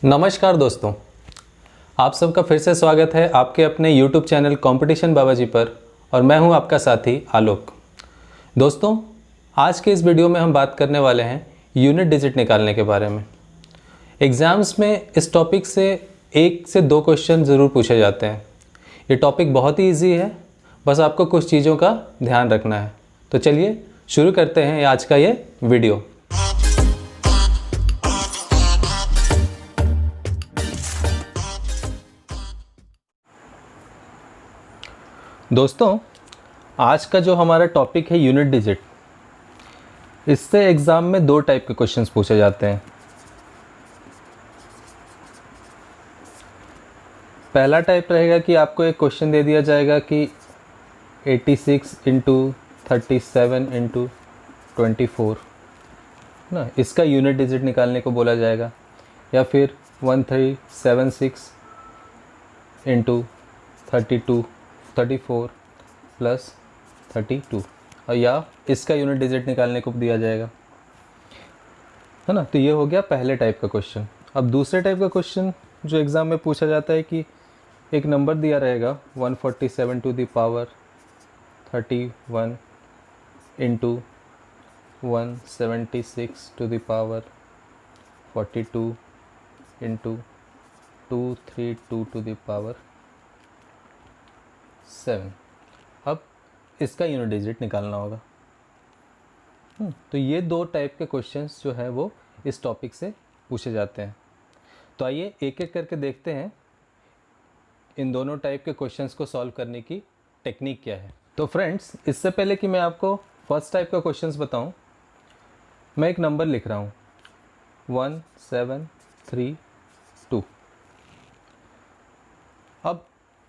नमस्कार दोस्तों, आप सबका फिर से स्वागत है आपके अपने YouTube चैनल कंपटीशन बाबाजी पर। और मैं हूं आपका साथी आलोक। दोस्तों, आज के इस वीडियो में हम बात करने वाले हैं यूनिट डिजिट निकालने के बारे में। एग्ज़ाम्स में इस टॉपिक से 1 से 2 क्वेश्चन ज़रूर पूछे जाते हैं। ये टॉपिक बहुत ही ईजी है, बस आपको कुछ चीज़ों का ध्यान रखना है। तो चलिए शुरू करते हैं आज का ये वीडियो। दोस्तों, आज का जो हमारा टॉपिक है यूनिट डिजिट, इससे एग्ज़ाम में 2 टाइप के क्वेश्चंस पूछे जाते हैं। पहला टाइप रहेगा कि आपको एक क्वेश्चन दे दिया जाएगा कि 86 इंटू 37 इंटू 24 ना, इसका यूनिट डिजिट निकालने को बोला जाएगा। या फिर 1376 इंटू 34 प्लस 32, और या इसका यूनिट डिजिट निकालने को दिया जाएगा, है ना। तो ये हो गया पहले टाइप का क्वेश्चन। अब दूसरे टाइप का क्वेश्चन जो एग्ज़ाम में पूछा जाता है कि एक नंबर दिया रहेगा 147 to the power 31 into 176 to the power 42 into 232 to the power 7। अब इसका यूनिट डिजिट निकालना होगा। तो ये 2 टाइप के क्वेश्चंस जो है वो इस टॉपिक से पूछे जाते हैं। तो आइए एक एक करके देखते हैं इन दोनों टाइप के क्वेश्चंस को सॉल्व करने की टेक्निक क्या है। तो फ्रेंड्स, इससे पहले कि मैं आपको फर्स्ट टाइप का क्वेश्चंस बताऊं, मैं एक नंबर लिख रहा हूं 1732। अब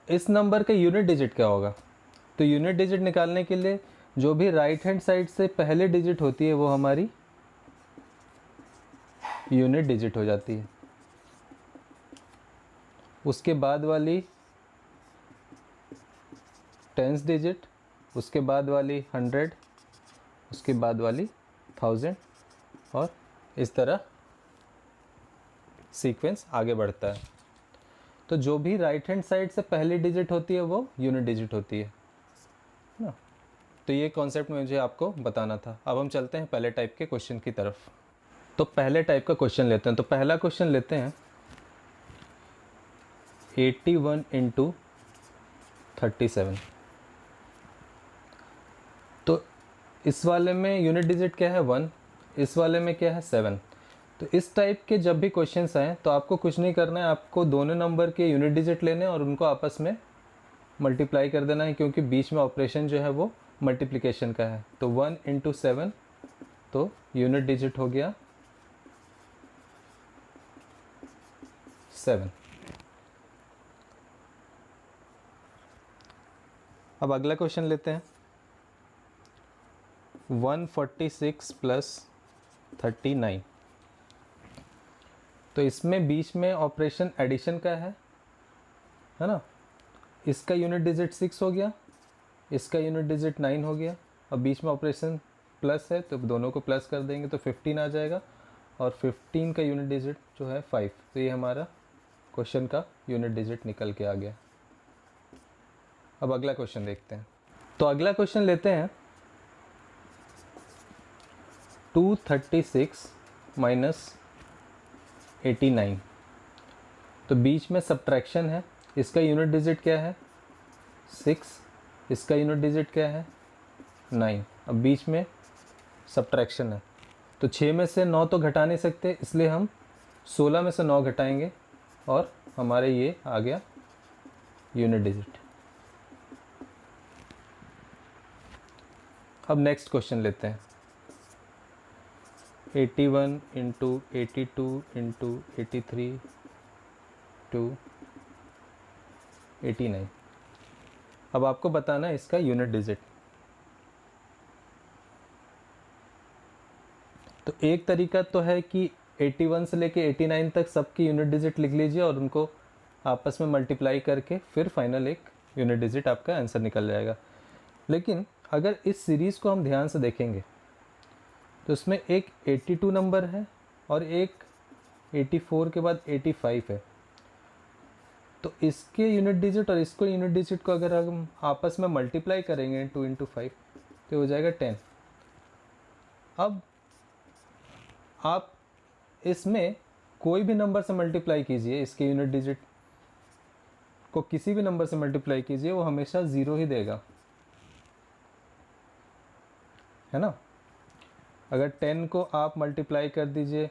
इस नंबर का यूनिट डिजिट क्या होगा? तो यूनिट डिजिट निकालने के लिए जो भी राइट हैंड साइड से पहले डिजिट होती है वो हमारी यूनिट डिजिट हो जाती है। उसके बाद वाली टेंस डिजिट, उसके बाद वाली 100, उसके बाद वाली 1000, और इस तरह सीक्वेंस आगे बढ़ता है। तो जो भी राइट हैंड साइड से पहली डिजिट होती है वो यूनिट डिजिट होती है ना। तो ये कॉन्सेप्ट मुझे आपको बताना था। अब हम चलते हैं पहले टाइप के क्वेश्चन की तरफ। तो पहले टाइप का क्वेश्चन लेते हैं। तो पहला क्वेश्चन लेते हैं 81 इंटू 37। तो इस वाले में यूनिट डिजिट क्या है 1, इस वाले में क्या है 7। तो इस टाइप के जब भी क्वेश्चंस आए तो आपको कुछ नहीं करना है, आपको दोनों नंबर के यूनिट डिजिट लेने और उनको आपस में मल्टीप्लाई कर देना है, क्योंकि बीच में ऑपरेशन जो है वो मल्टीप्लिकेशन का है। तो 1 इंटू 7, तो यूनिट डिजिट हो गया 7। अब अगला क्वेश्चन लेते हैं 146 प्लस 39। तो इसमें बीच में ऑपरेशन एडिशन का है ना। इसका यूनिट डिजिट 6 हो गया, इसका यूनिट डिजिट 9 हो गया। अब बीच में ऑपरेशन प्लस है तो दोनों को प्लस कर देंगे तो 15 आ जाएगा, और 15 का यूनिट डिजिट जो है 5। तो ये हमारा क्वेश्चन का यूनिट डिजिट निकल के आ गया। अब अगला क्वेश्चन देखते हैं। तो अगला क्वेश्चन लेते हैं 236 माइनस 89। तो बीच में सब्ट्रैक्शन है। इसका यूनिट डिजिट क्या है 6, इसका यूनिट डिजिट क्या है 9। अब बीच में सब्ट्रैक्शन है, तो 6 में से 9 तो घटा नहीं सकते, इसलिए हम 16 में से 9 घटाएंगे और हमारे ये आ गया यूनिट डिजिट। अब नेक्स्ट क्वेश्चन लेते हैं 81 इंटू 82 इंटू 83 टू 89। अब आपको बताना है इसका यूनिट डिजिट। तो एक तरीका तो है कि 81 से लेके 89 तक सबकी यूनिट डिजिट लिख लीजिए और उनको आपस में मल्टीप्लाई करके फिर फाइनल एक यूनिट डिजिट आपका आंसर निकल जाएगा। लेकिन अगर इस सीरीज़ को हम ध्यान से देखेंगे तो इसमें एक 82 नंबर है और एक 84 के बाद 85 है, तो इसके यूनिट डिजिट और इसको यूनिट डिजिट को अगर हम आपस में मल्टीप्लाई करेंगे 2 × 5 तो हो जाएगा 10। अब आप इसमें कोई भी नंबर से मल्टीप्लाई कीजिए, इसके यूनिट डिजिट को किसी भी नंबर से मल्टीप्लाई कीजिए, वो हमेशा 0 ही देगा, है ना। अगर 10 को आप मल्टीप्लाई कर दीजिए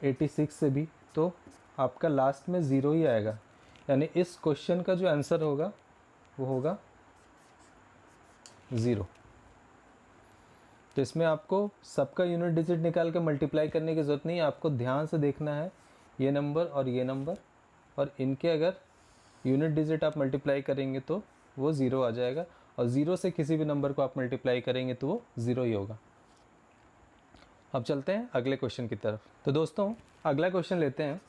86 से भी तो आपका लास्ट में 0 ही आएगा, यानी इस क्वेश्चन का जो आंसर होगा वो होगा 0। तो इसमें आपको सबका यूनिट डिजिट निकाल के मल्टीप्लाई करने की ज़रूरत नहीं है, आपको ध्यान से देखना है ये नंबर और ये नंबर, और इनके अगर यूनिट डिजिट आप मल्टीप्लाई करेंगे तो वो 0 आ जाएगा, और 0 से किसी भी नंबर को आप मल्टीप्लाई करेंगे तो वो 0 ही होगा। अब चलते हैं अगले क्वेश्चन की तरफ। तो दोस्तों अगला क्वेश्चन लेते हैं।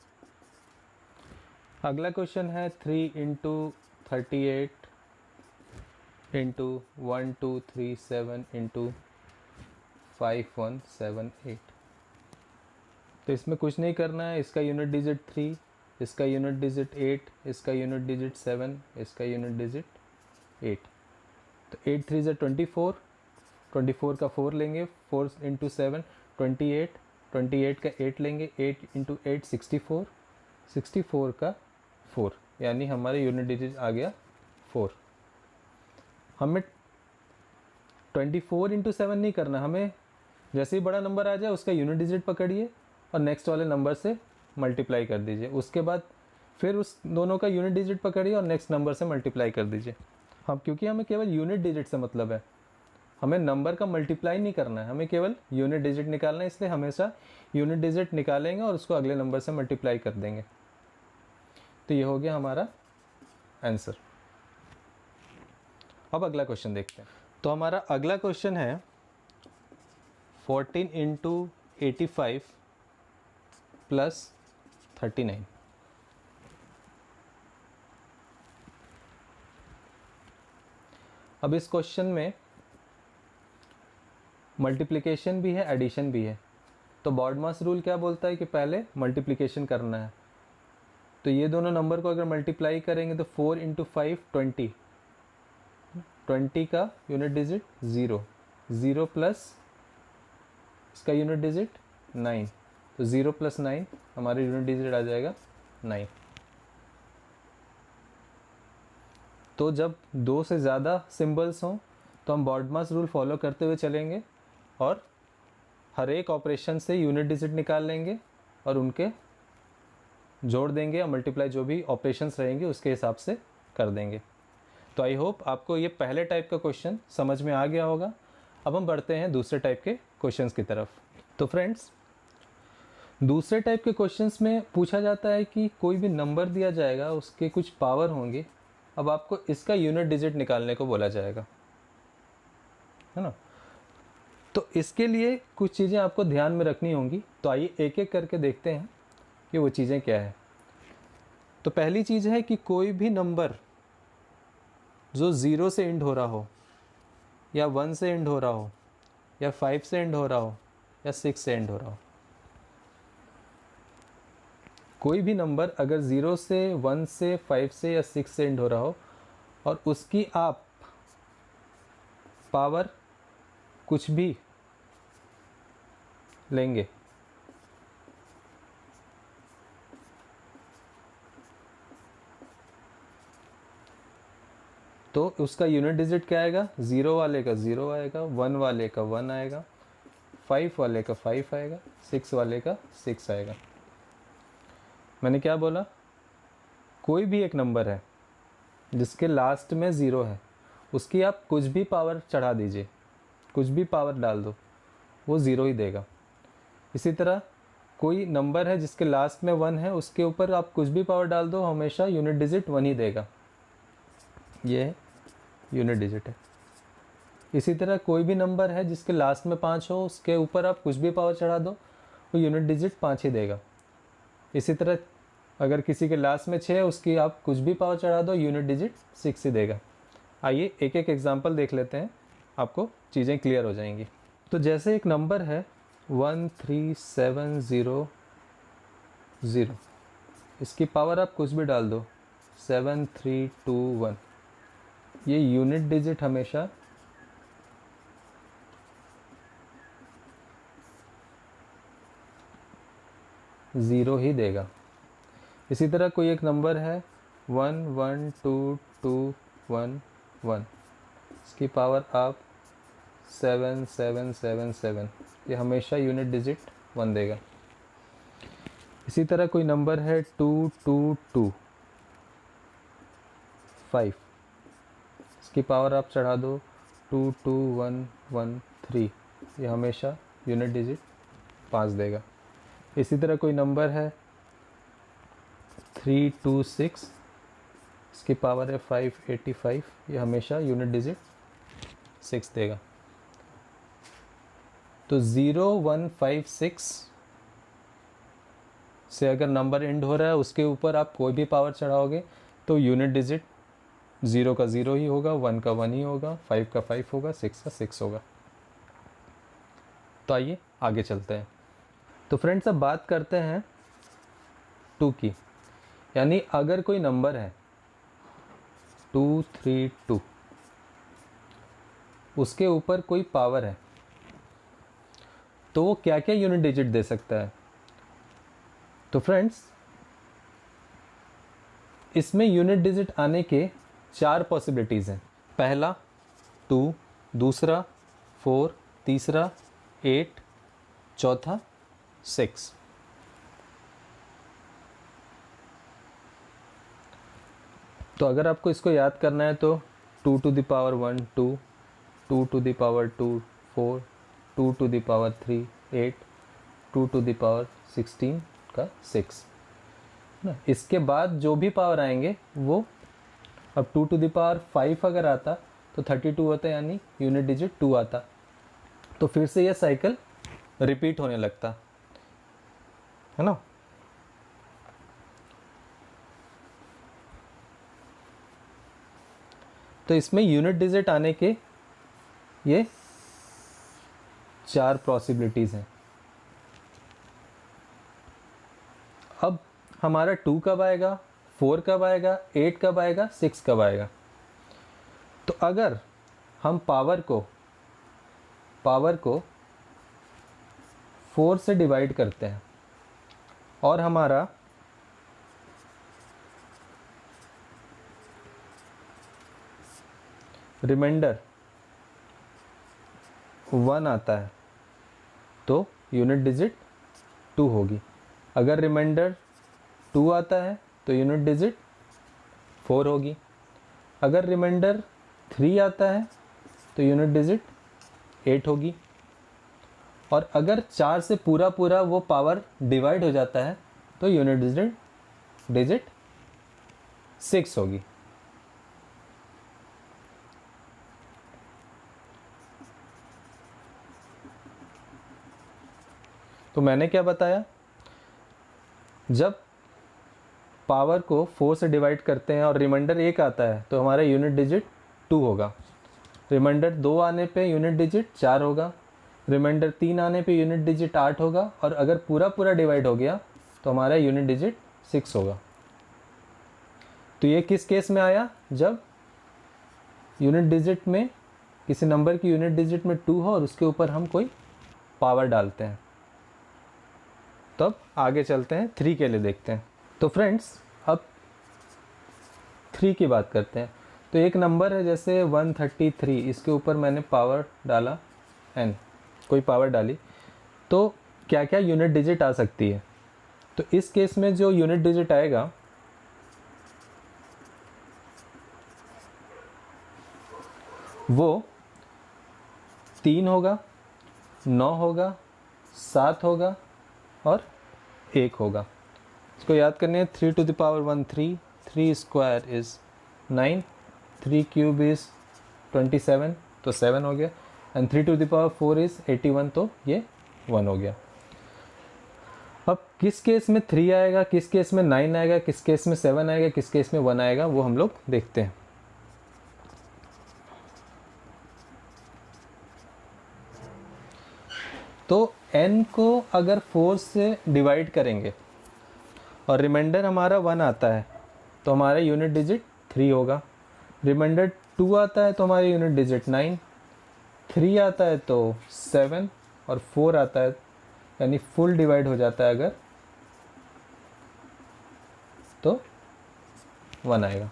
अगला क्वेश्चन है 3 × 38 × 1 2 3 7 × 5 1 7 8। तो इसमें कुछ नहीं करना है, इसका यूनिट डिजिट 3, इसका यूनिट डिजिट 8, इसका यूनिट डिजिट 7, इसका यूनिट डिजिट 8। तो 8 3 ज़ा 24, 24 का 4 लेंगे, 4 × 7 28, 28 का 8 लेंगे, 8 × 8 64, 64 का 4, यानी हमारे यूनिट डिजिट आ गया 4। हमें 24 × 7 नहीं करना, हमें जैसे ही बड़ा नंबर आ जाए उसका यूनिट डिजिट पकड़िए और नेक्स्ट वाले नंबर से मल्टीप्लाई कर दीजिए, उसके बाद फिर उस दोनों का यूनिट डिजिट पकड़िए और नेक्स्ट नंबर से मल्टीप्लाई कर दीजिए। हम क्योंकि हमें केवल यूनिट डिजिट से मतलब है, हमें नंबर का मल्टीप्लाई नहीं करना है, हमें केवल यूनिट डिजिट निकालना है, इसलिए हमेशा यूनिट डिजिट निकालेंगे और उसको अगले नंबर से मल्टीप्लाई कर देंगे। तो ये हो गया हमारा आंसर। अब अगला क्वेश्चन देखते हैं। तो हमारा अगला क्वेश्चन है 14 × 85 + 39। अब इस क्वेश्चन में मल्टीप्लिकेशन भी है, एडिशन भी है। तो बॉडमास रूल क्या बोलता है कि पहले मल्टीप्लिकेशन करना है। तो ये दोनों नंबर को अगर मल्टीप्लाई करेंगे तो 4 × 5 20, 20 का यूनिट डिजिट 0, 0 प्लस इसका यूनिट डिजिट 9, तो 0 + 9 हमारे यूनिट डिजिट आ जाएगा 9। तो जब 2 से ज़्यादा सिंबल्स हों तो हम बॉडमास रूल फॉलो करते हुए चलेंगे और हर एक ऑपरेशन से यूनिट डिजिट निकाल लेंगे और उनके जोड़ देंगे या मल्टीप्लाई जो भी ऑपरेशंस रहेंगे उसके हिसाब से कर देंगे। तो आई होप आपको ये पहले टाइप का क्वेश्चन समझ में आ गया होगा। अब हम बढ़ते हैं दूसरे टाइप के क्वेश्चंस की तरफ। तो फ्रेंड्स, दूसरे टाइप के क्वेश्चंस में पूछा जाता है कि कोई भी नंबर दिया जाएगा, उसके कुछ पावर होंगे, अब आपको इसका यूनिट डिजिट निकालने को बोला जाएगा, है ना। तो इसके लिए कुछ चीज़ें आपको ध्यान में रखनी होंगी। तो आइए एक एक करके देखते हैं कि वो चीज़ें क्या है। तो पहली चीज़ है कि कोई भी नंबर जो 0 से एंड हो रहा हो, या 1 से एंड हो रहा हो, या 5 से एंड हो रहा हो, या 6 से एंड हो रहा हो, कोई भी नंबर अगर 0 से 1 से 5 से या 6 से एंड हो रहा हो और उसकी आप पावर कुछ भी लेंगे तो उसका यूनिट डिजिट क्या आएगा? 0 वाले का 0 आएगा, 1 वाले का 1 आएगा, 5 वाले का 5 आएगा, 6 वाले का 6 आएगा। मैंने क्या बोला? कोई भी एक नंबर है जिसके लास्ट में 0 है, उसकी आप कुछ भी पावर चढ़ा दीजिए, कुछ भी पावर डाल दो, वो 0 ही देगा। इसी तरह कोई नंबर है जिसके लास्ट में 1 है, उसके ऊपर आप कुछ भी पावर डाल दो, हमेशा यूनिट डिजिट 1 ही देगा। ये यूनिट डिजिट है। इसी तरह कोई भी नंबर है जिसके लास्ट में 5 हो, उसके ऊपर आप कुछ भी पावर चढ़ा दो, वो यूनिट डिजिट 5 ही देगा। इसी तरह अगर किसी के लास्ट में 6 है, उसकी आप कुछ भी पावर चढ़ा दो, यूनिट डिजिट 6 ही देगा। आइए एक एक एग्जांपल देख लेते हैं, आपको चीज़ें क्लियर हो जाएंगी। तो जैसे एक नंबर है 1370 ज़ीरो। इसकी पावर आप कुछ भी डाल दो, 7 3 2 1। ये यूनिट डिजिट हमेशा ज़ीरो ही देगा। इसी तरह कोई एक नंबर है 1 1 2 2 1 1, इसकी पावर आप 7 7 7 7, ये हमेशा यूनिट डिजिट 1 देगा। इसी तरह कोई नंबर है 2 2 2 5, इसकी पावर आप चढ़ा दो 2 2 1 1 3, ये हमेशा यूनिट डिजिट 5 देगा। इसी तरह कोई नंबर है 3 2 6, इसकी पावर है 585, ये हमेशा यूनिट डिजिट 6 देगा। तो 0 1 5 6 से अगर नंबर एंड हो रहा है, उसके ऊपर आप कोई भी पावर चढ़ाओगे तो यूनिट डिजिट 0 का 0 ही होगा, 1 का 1 ही होगा, 5 का 5 होगा, 6 का 6 होगा। तो आइए आगे चलते हैं। तो फ्रेंड्स अब बात करते हैं 2 की, यानी अगर कोई नंबर है 2 3 2, उसके ऊपर कोई पावर है, तो वो क्या क्या यूनिट डिजिट दे सकता है। तो फ्रेंड्स इसमें यूनिट डिजिट आने के 4 पॉसिबिलिटीज़ हैं। पहला 2, दूसरा 4, तीसरा 8, चौथा 6। तो अगर आपको इसको याद करना है तो 2 to the power 1 2, 2 to the power 2 4, 2 to the power 3 8, 2 to the power 16 का 6 ना। इसके बाद जो भी पावर आएंगे वो, अब 2 टू द पावर 5 अगर आता तो 32 होता, यानी यूनिट डिजिट 2 आता। तो फिर से ये साइकिल रिपीट होने लगता है ना। तो इसमें यूनिट डिजिट आने के ये 4 पॉसिबिलिटीज़ हैं। अब हमारा 2 कब आएगा, 4 कब आएगा, 8 कब आएगा, 6 कब आएगा। तो अगर हम पावर को 4 से डिवाइड करते हैं और हमारा रिमाइंडर 1 आता है तो यूनिट डिजिट 2 होगी। अगर रिमाइंडर 2 आता है तो यूनिट डिजिट 4 होगी। अगर रिमाइंडर 3 आता है तो यूनिट डिजिट 8 होगी। और अगर 4 से पूरा वो पावर डिवाइड हो जाता है तो यूनिट डिजिट 6 होगी। तो मैंने क्या बताया, जब पावर को 4 से डिवाइड करते हैं और रिमाइंडर 1 आता है तो हमारा यूनिट डिजिट 2 होगा। रिमाइंडर 2 आने पे यूनिट डिजिट 4 होगा। रिमाइंडर 3 आने पे यूनिट डिजिट 8 होगा। और अगर पूरा डिवाइड हो गया तो हमारा यूनिट डिजिट 6 होगा। तो ये किस केस में आया, जब यूनिट डिजिट में किसी नंबर की यूनिट डिजिट में 2 हो और उसके ऊपर हम कोई पावर डालते हैं। तब आगे चलते हैं 3 के लिए देखते हैं। तो फ्रेंड्स अब 3 की बात करते हैं। तो एक नंबर है जैसे 133, इसके ऊपर मैंने पावर डाला n, कोई पावर डाली, तो क्या क्या यूनिट डिजिट आ सकती है। तो इस केस में जो यूनिट डिजिट आएगा वो 3 होगा, 9 होगा, 7 होगा और 1 होगा। इसको याद करने है, 3 to the power 1 3, 3 square is 9, 3 cube is 27, तो 7 हो गया। And 3 to the power 4 is 81, तो ये 1 हो गया। अब किस केस में 3 आएगा, किस केस में 9 आएगा, किस केस में 7 आएगा, किस केस में 1 आएगा, वो हम लोग देखते हैं। तो n को अगर 4 से डिवाइड करेंगे और रिमाइंडर हमारा 1 आता है तो हमारा यूनिट डिजिट 3 होगा। रिमाइंडर 2 आता है तो हमारा यूनिट डिजिट 9, 3 आता है तो 7 और 4 आता है, यानी फुल डिवाइड हो जाता है अगर तो 1 आएगा।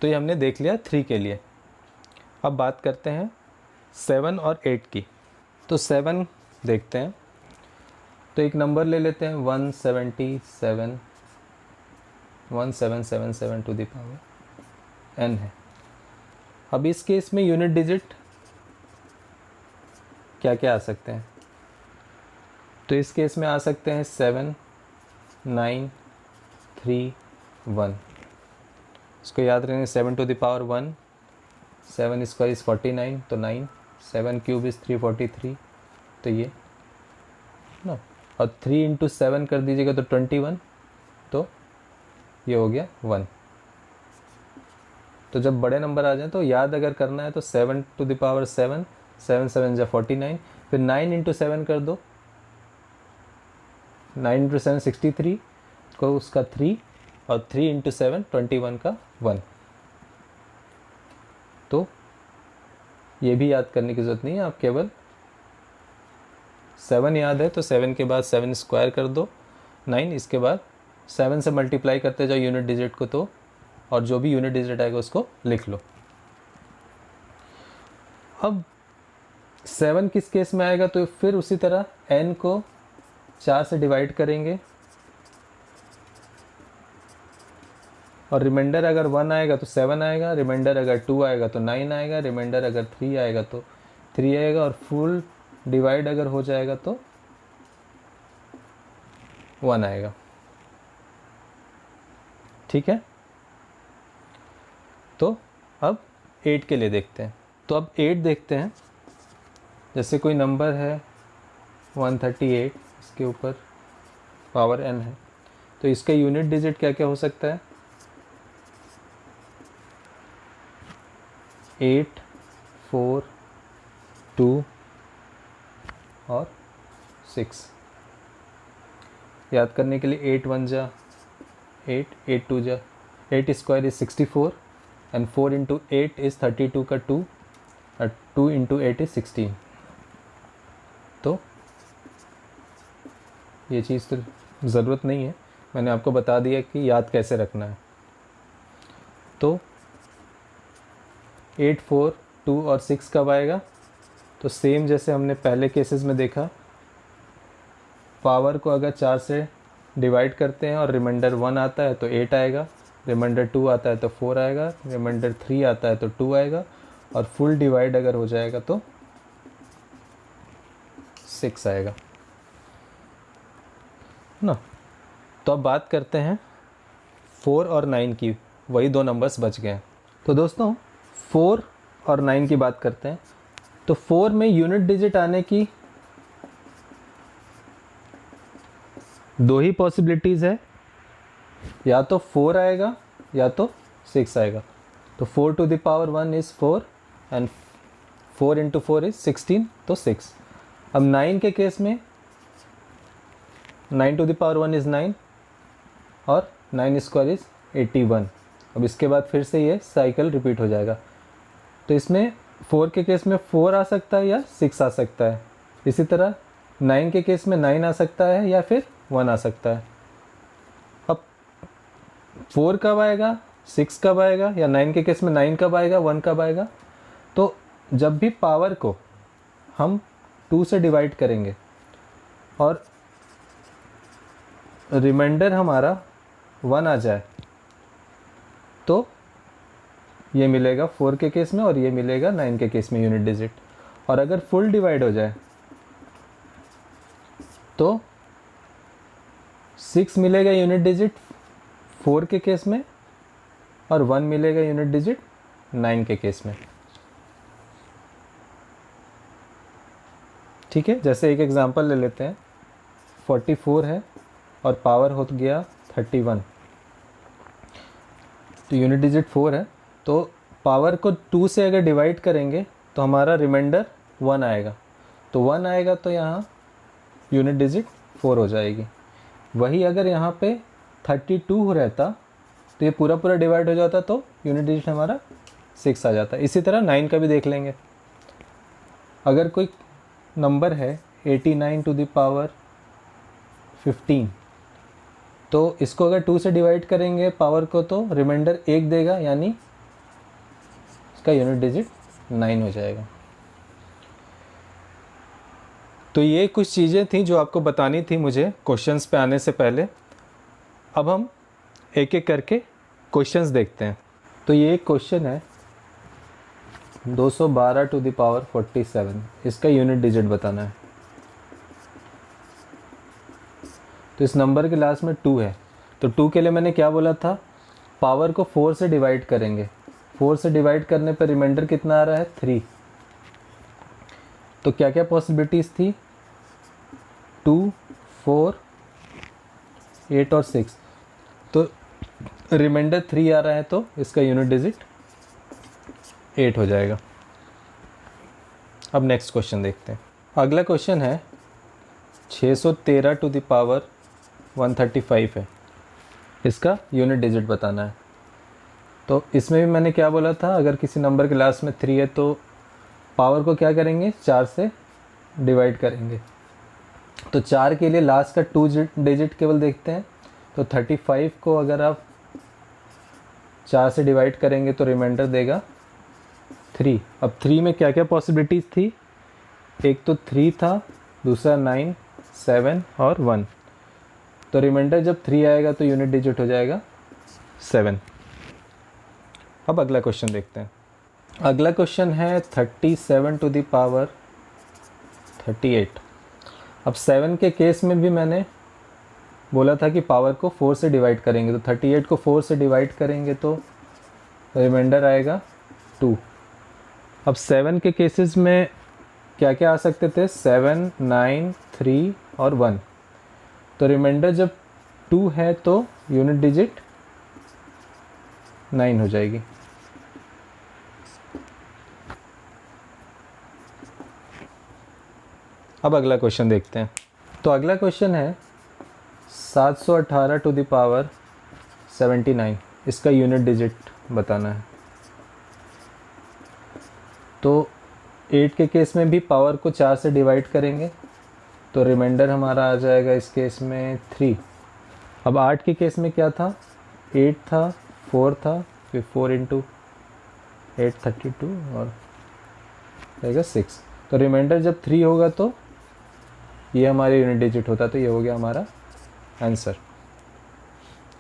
तो ये हमने देख लिया 3 के लिए। अब बात करते हैं 7 और 8 की। तो 7 देखते हैं, तो एक नंबर ले लेते हैं 1777 टू द पावर n है। अब इस केस में यूनिट डिजिट क्या क्या आ सकते हैं? तो इस केस में आ सकते हैं 7, 9, 3, 1। इसको याद रखेंगे, 7 to the power 1, 7 square is 49 तो 9, 7 क्यूब इज़ 343 तो ये ना, और 3 इंटू 7 कर दीजिएगा तो 21, तो ये हो गया 1। तो जब बड़े नंबर आ जाए तो याद अगर करना है तो 7 टू द पावर 7, 7 7 जा 49, फिर 9 इंटू 7 कर दो, 9 इंटू 7 63 को उसका 3, और 3 इंटू 7 21 का 1। तो ये भी याद करने की ज़रूरत नहीं है, आप केवल 7 याद है तो 7 के बाद 7 स्क्वायर कर दो 9, इसके बाद 7 से मल्टीप्लाई करते जाओ यूनिट डिजिट को, तो और जो भी यूनिट डिजिट आएगा उसको लिख लो। अब 7 किस केस में आएगा? तो फिर उसी तरह n को 4 से डिवाइड करेंगे, और रिमाइंडर अगर 1 आएगा तो 7 आएगा, रिमाइंडर अगर 2 आएगा तो 9 आएगा, रिमाइंडर अगर 3 आएगा तो 3 आएगा, और फुल डिवाइड अगर हो जाएगा तो 1 आएगा। ठीक है, तो अब 8 के लिए देखते हैं। तो अब 8 देखते हैं, जैसे कोई नंबर है 138, इसके ऊपर पावर n है, तो इसका यूनिट डिजिट क्या क्या हो सकता है? 8, 4, 2 और 6। याद करने के लिए 8 1 जा 8, 8 2 जा 8 square is 64 and 4 into 8 is 32 का 2 और 2 इंटू 8 इज़ 16। तो ये चीज़ तो ज़रूरत नहीं है, मैंने आपको बता दिया कि याद कैसे रखना है। तो 8, 4, 2 और 6 कब आएगा? तो सेम जैसे हमने पहले केसेस में देखा, पावर को अगर 4 से डिवाइड करते हैं और रिमाइंडर 1 आता है तो 8 आएगा, रिमाइंडर 2 आता है तो 4 आएगा, रिमाइंडर 3 आता है तो 2 आएगा, और फुल डिवाइड अगर हो जाएगा तो 6 आएगा ना। तो अब बात करते हैं 4 और 9 की, वही 2 नंबर्स बच गए हैं। तो दोस्तों 4 और 9 की बात करते हैं। तो 4 में यूनिट डिजिट आने की 2 ही पॉसिबिलिटीज़ है, या तो 4 आएगा या तो 6 आएगा। तो 4 to the power 1 is 4 and 4 into 4 is 16, तो 6। अब 9 के केस में 9 टू द पावर 1 इज़ 9 और 9 स्क्वायर इज़ 81। अब इसके बाद फिर से ये साइकिल रिपीट हो जाएगा। तो इसमें 4 के केस में 4 आ सकता है या 6 आ सकता है। इसी तरह 9 के केस में 9 आ सकता है या फिर 1 आ सकता है। अब 4 कब आएगा, 6 कब आएगा, या 9 के केस में 9 कब आएगा, 1 कब आएगा? तो जब भी पावर को हम 2 से डिवाइड करेंगे और रिमाइंडर हमारा 1 आ जाए तो ये मिलेगा 4 के केस में, और ये मिलेगा 9 के केस में यूनिट डिजिट। और अगर फुल डिवाइड हो जाए तो 6 मिलेगा यूनिट डिजिट 4 के केस में, और 1 मिलेगा यूनिट डिजिट 9 के केस में। ठीक है, जैसे एक एग्जांपल ले लेते हैं, 44 है और पावर हो गया 31, तो यूनिट डिजिट 4 है, तो पावर को 2 से अगर डिवाइड करेंगे तो हमारा रिमाइंडर 1 आएगा। तो 1 आएगा तो यहाँ यूनिट डिजिट 4 हो जाएगी। वही अगर यहाँ पे 32 रहता तो ये पूरा पूरा डिवाइड हो जाता, तो यूनिट डिजिट हमारा 6 आ जाता। इसी तरह 9 का भी देख लेंगे। अगर कोई नंबर है 89 टू द पावर 15, तो इसको अगर 2 से डिवाइड करेंगे पावर को तो रिमाइंडर 1 देगा, यानी इसका यूनिट डिजिट 9 हो जाएगा। तो ये कुछ चीज़ें थी जो आपको बतानी थी मुझे क्वेश्चंस पे आने से पहले। अब हम एक एक करके क्वेश्चंस देखते हैं। तो ये एक क्वेश्चन है 212 टू द पावर 47, इसका यूनिट डिजिट बताना है। तो इस नंबर के लास्ट में 2 है, तो 2 के लिए मैंने क्या बोला था, पावर को 4 से डिवाइड करेंगे। 4 से डिवाइड करने पर रिमाइंडर कितना आ रहा है, 3। तो क्या क्या पॉसिबिलिटीज़ थी, 2, 4, 8 और 6। तो रिमाइंडर 3 आ रहा है, तो इसका यूनिट डिजिट 8 हो जाएगा। अब नेक्स्ट क्वेश्चन देखते हैं। अगला क्वेश्चन है 613 टू द पावर 135 है, इसका यूनिट डिजिट बताना है। तो इसमें भी मैंने क्या बोला था, अगर किसी नंबर के लास्ट में 3 है तो पावर को क्या करेंगे, 4 से डिवाइड करेंगे। तो 4 के लिए लास्ट का 2 डिजिट केवल देखते हैं। तो 35 को अगर आप 4 से डिवाइड करेंगे तो रिमाइंडर देगा 3। अब 3 में क्या क्या पॉसिबिलिटीज़ थी, एक तो 3 था, दूसरा 9, 7 और 1। तो रिमाइंडर जब 3 आएगा तो यूनिट डिजिट हो जाएगा 7। अब अगला क्वेश्चन देखते हैं। अगला क्वेश्चन है 37 टू द पावर 38। अब 7 के केस में भी मैंने बोला था कि पावर को 4 से डिवाइड करेंगे। तो 38 को 4 से डिवाइड करेंगे तो रिमाइंडर आएगा 2। अब 7 के केसेस में क्या क्या आ सकते थे, 7, 9, 3 और 1। तो रिमाइंडर जब 2 है तो यूनिट डिजिट 9 हो जाएगी। अब अगला क्वेश्चन देखते हैं। तो अगला क्वेश्चन है 718 टू द पावर 79, इसका यूनिट डिजिट बताना है। तो 8 के केस में भी पावर को 4 से डिवाइड करेंगे तो रिमाइंडर हमारा आ जाएगा इस केस में 3। अब 8 के केस में क्या था, 8 था, 4 था, फिर 4 इंटू 8 32 और रहेगा 6। तो रिमाइंडर जब 3 होगा तो ये हमारे यूनिट डिजिट होता, तो ये हो गया हमारा आंसर।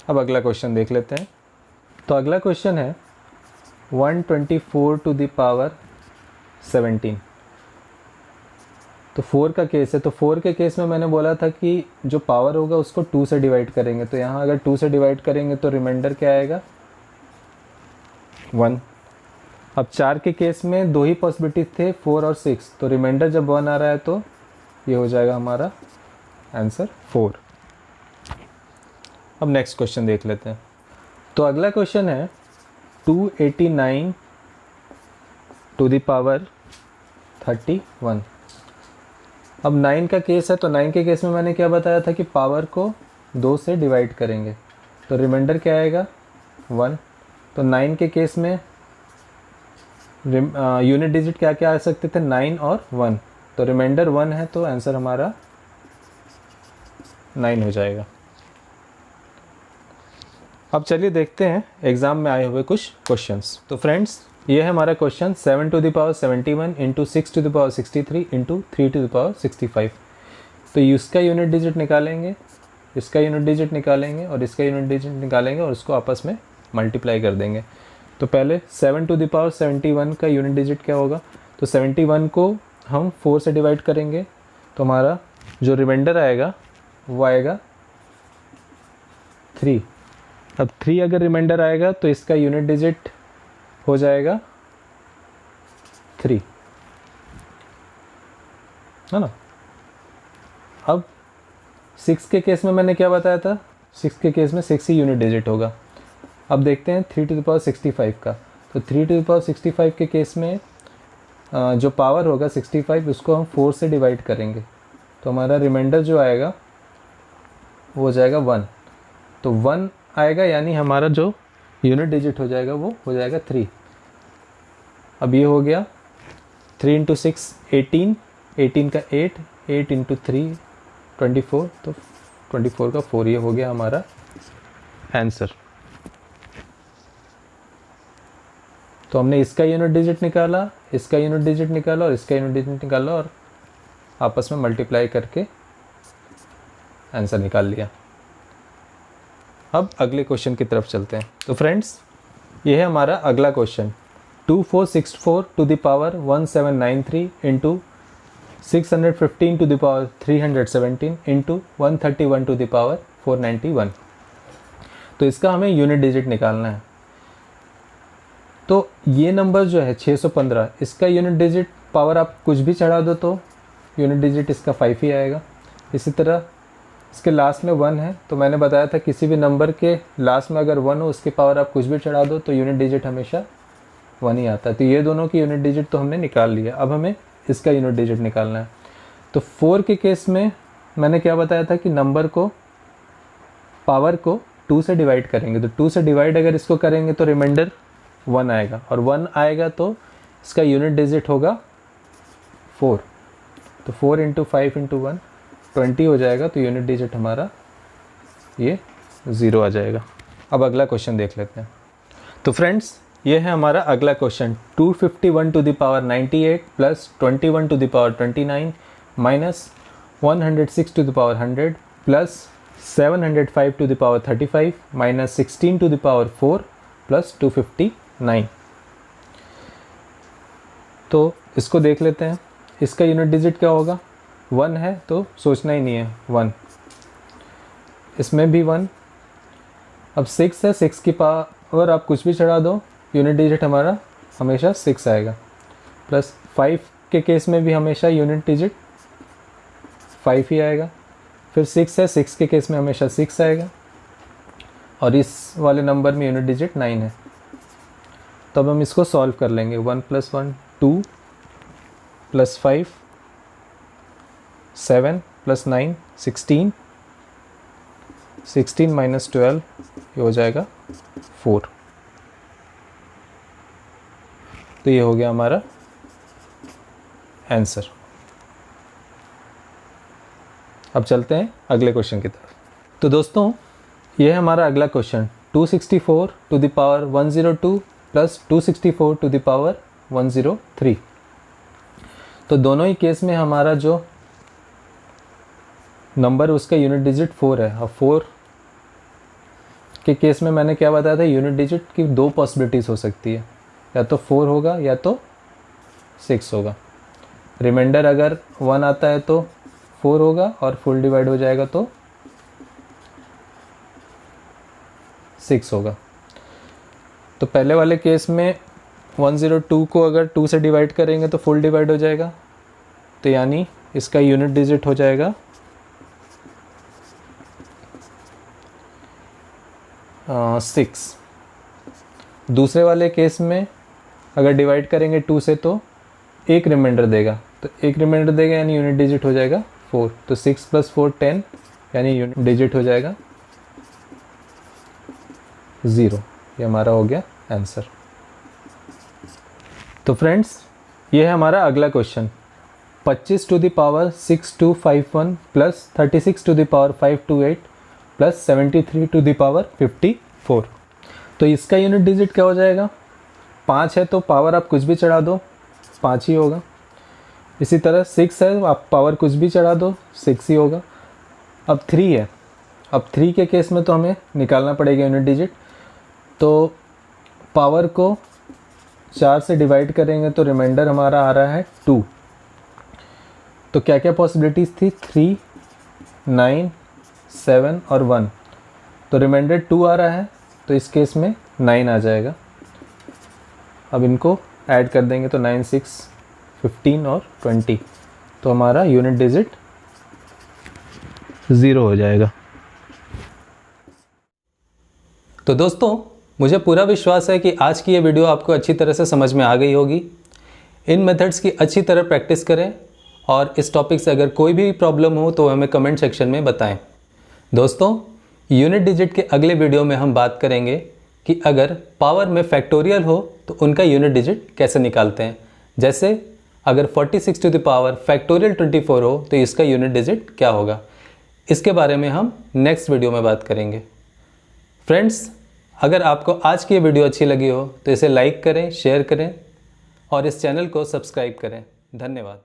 अब अगला क्वेश्चन देख लेते हैं। तो अगला क्वेश्चन है 124 टू द पावर 17। तो 4 का केस है। तो 4 के केस में मैंने बोला था कि जो पावर होगा उसको 2 से डिवाइड करेंगे। तो यहाँ अगर 2 से डिवाइड करेंगे तो रिमाइंडर क्या आएगा, 1। अब 4 के केस में 2 ही पॉसिबिलिटी थे, 4 और 6। तो रिमाइंडर जब 1 आ रहा है तो ये हो जाएगा हमारा आंसर 4। अब नेक्स्ट क्वेश्चन देख लेते हैं। तो अगला क्वेश्चन है 289 टू द पावर 31। अब 9 का केस है। तो 9 के केस में मैंने क्या बताया था कि पावर को 2 से डिवाइड करेंगे तो रिमाइंडर क्या आएगा, 1। तो 9 के केस में यूनिट डिजिट क्या क्या आ सकते थे, 9 और 1। तो रिमाइंडर 1 है तो आंसर हमारा 9 हो जाएगा। अब चलिए देखते हैं एग्ज़ाम में आए हुए कुछ क्वेश्चंस। तो फ्रेंड्स, ये है हमारा question 7 to the power 71 into 6 to the power 63 into 3 to the power 65। तो इसका यूनिट डिजिट निकालेंगे, इसका यूनिट डिजिट निकालेंगे और इसका यूनिट डिजिट निकालेंगे और उसको आपस में मल्टीप्लाई कर देंगे। तो पहले 7 टू द पावर 71 का यूनिट डिजिट क्या होगा, तो 71 को हम 4 से डिवाइड करेंगे तो हमारा जो रिमाइंडर आएगा वो आएगा 3। अब 3 अगर रिमाइंडर आएगा तो इसका यूनिट डिजिट हो जाएगा 3, है ना। अब 6 के केस में मैंने क्या बताया था, 6 के केस में 6 ही यूनिट डिजिट होगा। अब देखते हैं 3 टू द पावर 65 का। तो 3 टू द पावर 65 के केस में जो पावर होगा 65 उसको हम 4 से डिवाइड करेंगे तो हमारा रिमाइंडर जो आएगा वो हो जाएगा 1। तो 1 आएगा, यानी हमारा जो यूनिट डिजिट हो जाएगा वो हो जाएगा 3। अब ये हो गया 3 इंटू 6 18, 18 का 8, 8 इंटू 3 24, तो 24 का 4, ये हो गया हमारा आंसर। तो हमने इसका यूनिट डिजिट निकाला, इसका यूनिट डिजिट निकाला और इसका यूनिट डिजिट निकाला और आपस में मल्टीप्लाई करके आंसर निकाल लिया। अब अगले क्वेश्चन की तरफ चलते हैं। तो फ्रेंड्स, ये है हमारा अगला question. 2464 to the power 1793 into 615 to the power 317 into 131 to the power 491। तो इसका हमें यूनिट डिजिट निकालना है। तो ये नंबर जो है 615, इसका यूनिट डिजिट पावर आप कुछ भी चढ़ा दो तो यूनिट डिजिट इसका 5 ही आएगा। इसी तरह इसके लास्ट में 1 है, तो मैंने बताया था किसी भी नंबर के लास्ट में अगर 1 हो उसके पावर आप कुछ भी चढ़ा दो तो यूनिट डिजिट हमेशा 1 ही आता है। तो ये दोनों की यूनिट डिजिट तो हमने निकाल लिया। अब हमें इसका यूनिट डिजिट निकालना है। तो 4 के केस में मैंने क्या बताया था कि नंबर को, पावर को 2 से डिवाइड करेंगे। तो 2 से डिवाइड अगर इसको करेंगे तो रिमाइंडर 1 आएगा, और 1 आएगा तो इसका यूनिट डिजिट होगा 4। तो 4 इंटू 5 इंटू 1 20 हो जाएगा। तो यूनिट डिजिट हमारा ये 0 आ जाएगा। अब अगला क्वेश्चन देख लेते हैं। तो फ्रेंड्स, ये है हमारा अगला question. 251 to the power 98 plus 21 to the power 29 minus 106 to the power 100 plus 705 to the power 35 minus 16 to the power 4 plus 259। तो इसको देख लेते हैं। इसका यूनिट डिजिट क्या होगा? 1 है तो सोचना ही नहीं है, 1। इसमें भी 1। अब 6 है, 6 की पावर आप कुछ भी चढ़ा दो, यूनिट डिजिट हमारा हमेशा 6 आएगा। प्लस 5 के केस में भी हमेशा यूनिट डिजिट 5 ही आएगा। फिर 6 है, 6 के केस में हमेशा 6 आएगा, और इस वाले नंबर में यूनिट डिजिट 9 है। तो अब हम इसको सॉल्व कर लेंगे। 1 + 1 2 + 5 7 + 9 16, 16 - 12 ये हो जाएगा 4। तो ये हो गया हमारा आंसर। अब चलते हैं अगले क्वेश्चन की तरफ। तो दोस्तों, ये है हमारा अगला question. 264 to the power 102 plus 264 to the power 103। तो दोनों ही केस में हमारा जो नंबर उसका यूनिट डिजिट 4 है। अब 4 के केस में मैंने क्या बताया था, यूनिट डिजिट की 2 पॉसिबिलिटीज़ हो सकती है, या तो 4 होगा या तो 6 होगा। रिमाइंडर अगर 1 आता है तो 4 होगा, और फुल डिवाइड हो जाएगा तो 6 होगा। तो पहले वाले केस में 102 को अगर 2 से डिवाइड करेंगे तो फुल डिवाइड हो जाएगा, तो यानी इसका यूनिट डिजिट हो जाएगा 6। दूसरे वाले केस में अगर डिवाइड करेंगे 2 से तो एक रिमाइंडर देगा, तो एक रिमाइंडर देगा यानी यूनिट डिजिट हो जाएगा 4। तो 6 + 4 10, यानी यूनिट डिजिट हो जाएगा 0। ये हमारा हो गया आंसर। तो फ्रेंड्स, ये है हमारा अगला question. 25 to the power 6251 plus 36 to the power 528 plus 73 to the power 54। तो इसका यूनिट डिजिट क्या हो जाएगा? 5 है तो पावर आप कुछ भी चढ़ा दो, 5 ही होगा। इसी तरह 6 है, आप पावर कुछ भी चढ़ा दो, 6 ही होगा। अब 3 है, अब 3 के केस में तो हमें निकालना पड़ेगा यूनिट डिजिट। तो पावर को 4 से डिवाइड करेंगे तो रिमाइंडर हमारा आ रहा है 2। तो क्या क्या पॉसिबिलिटीज़ थी? 3 9 7 और 1। तो रिमाइंडर 2 आ रहा है, तो इस केस में 9 आ जाएगा। अब इनको ऐड कर देंगे तो 9 6 15 और 20, तो हमारा यूनिट डिजिट 0 हो जाएगा। तो दोस्तों, मुझे पूरा विश्वास है कि आज की ये वीडियो आपको अच्छी तरह से समझ में आ गई होगी। इन मेथड्स की अच्छी तरह प्रैक्टिस करें, और इस टॉपिक से अगर कोई भी प्रॉब्लम हो तो हमें कमेंट सेक्शन में बताएं। दोस्तों, यूनिट डिजिट के अगले वीडियो में हम बात करेंगे कि अगर पावर में फैक्टोरियल हो तो उनका यूनिट डिजिट कैसे निकालते हैं। जैसे अगर 46 टू द पावर फैक्टोरियल 24 हो तो इसका यूनिट डिजिट क्या होगा, इसके बारे में हम नेक्स्ट वीडियो में बात करेंगे। फ्रेंड्स, अगर आपको आज की ये वीडियो अच्छी लगी हो तो इसे लाइक करें, शेयर करें और इस चैनल को सब्सक्राइब करें। धन्यवाद।